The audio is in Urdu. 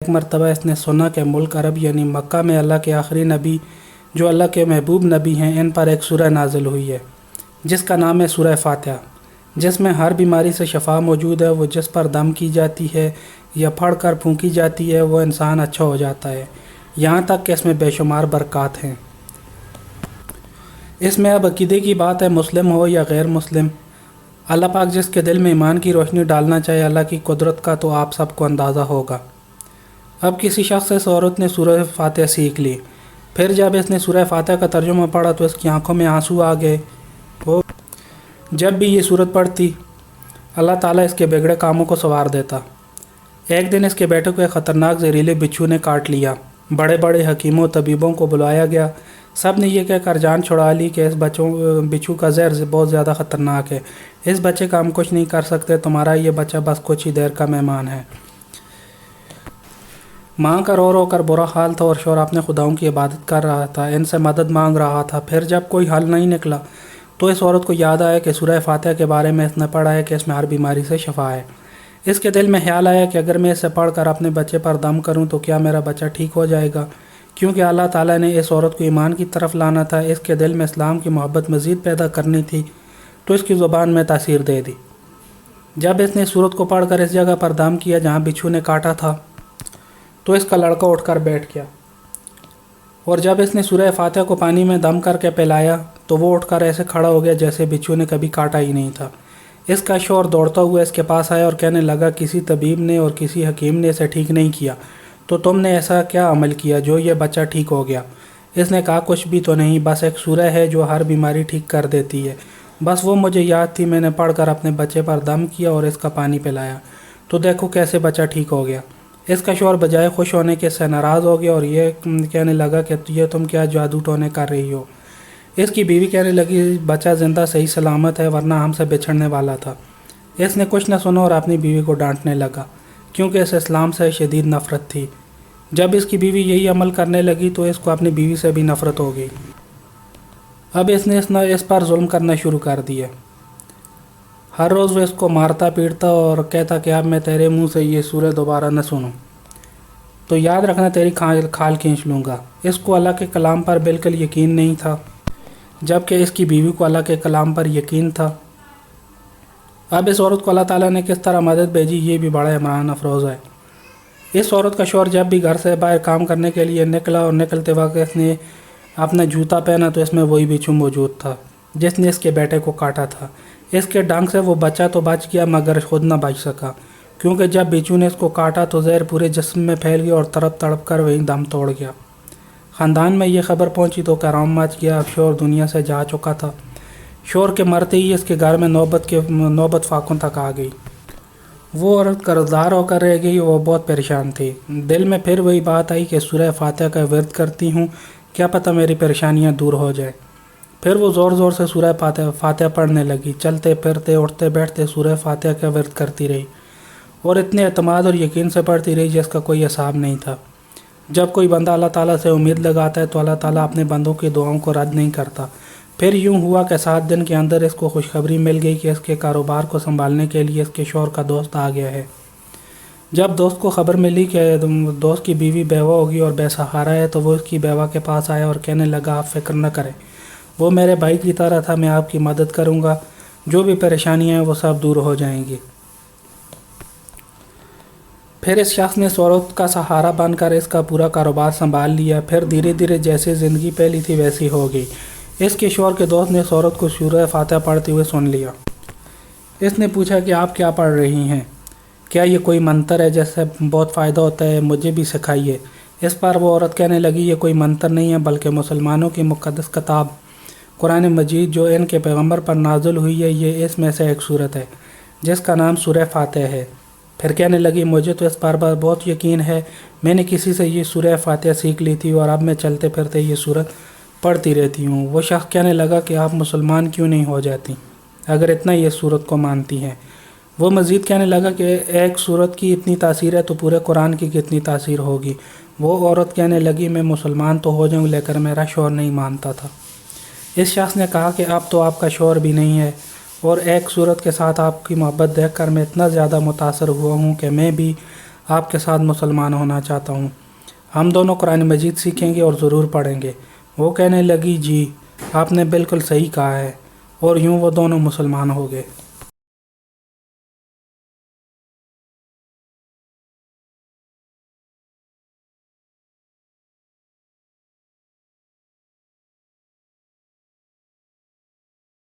ایک مرتبہ اس نے سنا کہ ملک عرب یعنی مکہ میں اللہ کے آخری نبی جو اللہ کے محبوب نبی ہیں ان پر ایک سورہ نازل ہوئی ہے جس کا نام ہے سورہ فاتحہ، جس میں ہر بیماری سے شفا موجود ہے۔ وہ جس پر دم کی جاتی ہے یا پھڑ کر پھونکی جاتی ہے وہ انسان اچھا ہو جاتا ہے، یہاں تک کہ اس میں بے شمار برکات ہیں۔ اس میں اب عقیدے کی بات ہے، مسلم ہو یا غیر مسلم، اللہ پاک جس کے دل میں ایمان کی روشنی ڈالنا چاہے اللہ کی قدرت کا تو آپ سب کو اندازہ ہوگا۔ اب کسی شخص اس عورت نے سورہ فاتحہ سیکھ لی، پھر جب اس نے سورہ فاتحہ کا ترجمہ پڑھا تو اس کی آنکھوں میں آنسو آ گئے۔ وہ جب بھی یہ سورت پڑھتی اللہ تعالیٰ اس کے بگڑے کاموں کو سنوار دیتا۔ ایک دن اس کے بیٹے کو ایک خطرناک زہریلے بچھو نے کاٹ لیا۔ بڑے بڑے حکیموں طبیبوں کو بلایا گیا، سب نے یہ کہہ کر جان چھڑا لی کہ اس بچھو کا زہر بہت زیادہ خطرناک ہے، اس بچے کا ہم کچھ نہیں کر سکتے، تمہارا یہ بچہ بس کچھ ہی دیر کا مہمان ہے۔ ماں کا رو رو کر برا حال تھا اور شوہر اپنے خداؤں کی عبادت کر رہا تھا، ان سے مدد مانگ رہا تھا۔ پھر جب کوئی حل نہیں نکلا تو اس عورت کو یاد آیا کہ سورہ فاتحہ کے بارے میں اس نے پڑھا ہے کہ اس میں ہر بیماری سے شفا ہے۔ اس کے دل میں خیال آیا کہ اگر میں اسے پڑھ کر اپنے بچے پر دم کروں تو کیا میرا بچہ ٹھیک ہو جائے گا؟ کیونکہ اللہ تعالیٰ نے اس عورت کو ایمان کی طرف لانا تھا، اس کے دل میں اسلام کی محبت مزید پیدا کرنی تھی، تو اس کی زبان میں تاثیر دے دی۔ جب اس نے سورت کو پڑھ کر اس جگہ پر دم کیا جہاں بچھو نے کاٹا تھا تو اس کا لڑکا اٹھ کر بیٹھ گیا، اور جب اس نے سورہ فاتحہ کو پانی میں دم کر کے پلایا تو وہ اٹھ کر ایسے کھڑا ہو گیا جیسے بچھو نے کبھی کاٹا ہی نہیں تھا۔ اس کا شوہر دوڑتا ہوا اس کے پاس آیا اور کہنے لگا کسی طبیب نے اور کسی حکیم نے اسے ٹھیک نہیں کیا، تو تم نے ایسا کیا عمل کیا جو یہ بچہ ٹھیک ہو گیا؟ اس نے کہا کچھ بھی تو نہیں، بس ایک سورہ ہے جو ہر بیماری ٹھیک کر دیتی ہے، بس وہ مجھے یاد تھی، میں نے پڑھ کر اپنے بچے پر دم کیا اور اس کا پانی پلایا، تو دیکھو کیسے بچہ ٹھیک ہو گیا۔ اس کا شوہر بجائے خوش ہونے کے سے ناراض ہو گیا اور یہ کہنے لگا کہ یہ تم کیا جادو ٹونے کر رہی ہو؟ اس کی بیوی کہنے لگی بچہ زندہ صحیح سلامت ہے ورنہ ہم سے بچھڑنے والا تھا۔ اس نے کچھ نہ سنا اور اپنی بیوی کو ڈانٹنے لگا کیونکہ اس اسلام سے شدید نفرت تھی۔ جب اس کی بیوی یہی عمل کرنے لگی تو اس کو اپنی بیوی سے بھی نفرت ہو گئی۔ اب اس نے اس پر ظلم کرنا شروع کر دیا۔ ہر روز وہ اس کو مارتا پیٹتا اور کہتا کہ اب میں تیرے منہ سے یہ سورہ دوبارہ نہ سنوں تو یاد رکھنا تیری کھال کھینچ لوں گا۔ اس کو اللہ کے کلام پر بالکل یقین نہیں تھا، جبکہ اس کی بیوی کو اللہ کے کلام پر یقین تھا۔ اب اس عورت کو اللہ تعالیٰ نے کس طرح مدد بھیجی یہ بھی بڑا عمران افروز ہے۔ اس عورت کا شوہر جب بھی گھر سے باہر کام کرنے کے لیے نکلا اور نکلتے وقت اس نے اپنا جوتا پہنا تو اس میں وہی بچھو موجود تھا جس نے اس کے بیٹے کو کاٹا تھا۔ اس کے ڈنگ سے وہ بچہ تو بچ گیا مگر خود نہ بچ سکا، کیونکہ جب بچھو نے اس کو کاٹا تو زہر پورے جسم میں پھیل گیا اور تڑپ تڑپ کر وہیں دم توڑ گیا۔ خاندان میں یہ خبر پہنچی تو کرام مچ گیا، اب شوہر دنیا سے جا چکا تھا۔ شوہر کے مرتے ہی اس کے گھر میں نوبت فاقوں تک آ گئی۔ وہ عورت قرضدار ہو کر رہ گئی، وہ بہت پریشان تھی۔ دل میں پھر وہی بات آئی کہ سورہ فاتحہ کا ورد کرتی ہوں، کیا پتہ میری پریشانیاں دور ہو جائے۔ پھر وہ زور زور سے سورہ فاتحہ پڑھنے لگی، چلتے پھرتے اٹھتے بیٹھتے سورہ فاتحہ کا ورد کرتی رہی اور اتنے اعتماد اور یقین سے پڑھتی رہی جس کا کوئی حساب نہیں تھا۔ جب کوئی بندہ اللہ تعالیٰ سے امید لگاتا ہے تو اللہ تعالیٰ اپنے بندوں کی دعاؤں کو رد نہیں کرتا۔ پھر یوں ہوا کہ 7 دن کے اندر اس کو خوشخبری مل گئی کہ اس کے کاروبار کو سنبھالنے کے لیے اس کے شوہر کا دوست آ گیا ہے۔ جب دوست کو خبر ملی کہ دوست کی بیوی بیوہ ہوگی اور بے سہارا ہے تو وہ اس کی بیوہ کے پاس آیا اور کہنے لگا آپ فکر نہ کریں، وہ میرے بھائی کی طرح تھا، میں آپ کی مدد کروں گا، جو بھی پریشانیاں ہیں وہ سب دور ہو جائیں گی۔ پھر اس شخص نے اس عورت کا سہارا بن کر اس کا پورا کاروبار سنبھال لیا۔ پھر دھیرے دھیرے جیسے زندگی پہلی تھی ویسی ہو گئی۔ اس کے شوہر کے دوست نے اس عورت کو سورہ فاتحہ پڑھتے ہوئے سن لیا۔ اس نے پوچھا کہ آپ کیا پڑھ رہی ہیں؟ کیا یہ کوئی منتر ہے جس سے بہت فائدہ ہوتا ہے؟ مجھے بھی سکھائیے۔ اس پر وہ عورت کہنے لگی یہ کوئی منتر نہیں ہے بلکہ مسلمانوں کی مقدس کتاب قرآن مجید جو ان کے پیغمبر پر نازل ہوئی ہے، یہ اس میں سے ایک سورت ہے جس کا نام سورہ فاتحہ ہے۔ پھر کہنے لگی مجھے تو اس پر بہت یقین ہے، میں نے کسی سے یہ سورہ فاتحہ سیکھ لی تھی اور اب میں چلتے پھرتے یہ سورت پڑھتی رہتی ہوں۔ وہ شخص کہنے لگا کہ آپ مسلمان کیوں نہیں ہو جاتی اگر اتنا یہ سورت کو مانتی ہیں؟ وہ مزید کہنے لگا کہ ایک سورت کی اتنی تاثیر ہے تو پورے قرآن کی کتنی تاثیر ہوگی۔ وہ عورت کہنے لگی میں مسلمان تو ہو جاؤں لیکن میرا شوہر نہیں مانتا تھا۔ اس شخص نے کہا کہ اب تو آپ کا شوہر بھی نہیں ہے اور ایک سورت کے ساتھ آپ کی محبت دیکھ کر میں اتنا زیادہ متاثر ہوا ہوں کہ میں بھی آپ کے ساتھ مسلمان ہونا چاہتا ہوں۔ ہم دونوں قرآن مجید سیکھیں گے اور ضرور پڑھیں گے۔ وہ کہنے لگی جی آپ نے بالکل صحیح کہا ہے، اور یوں وہ دونوں مسلمان ہو گئے۔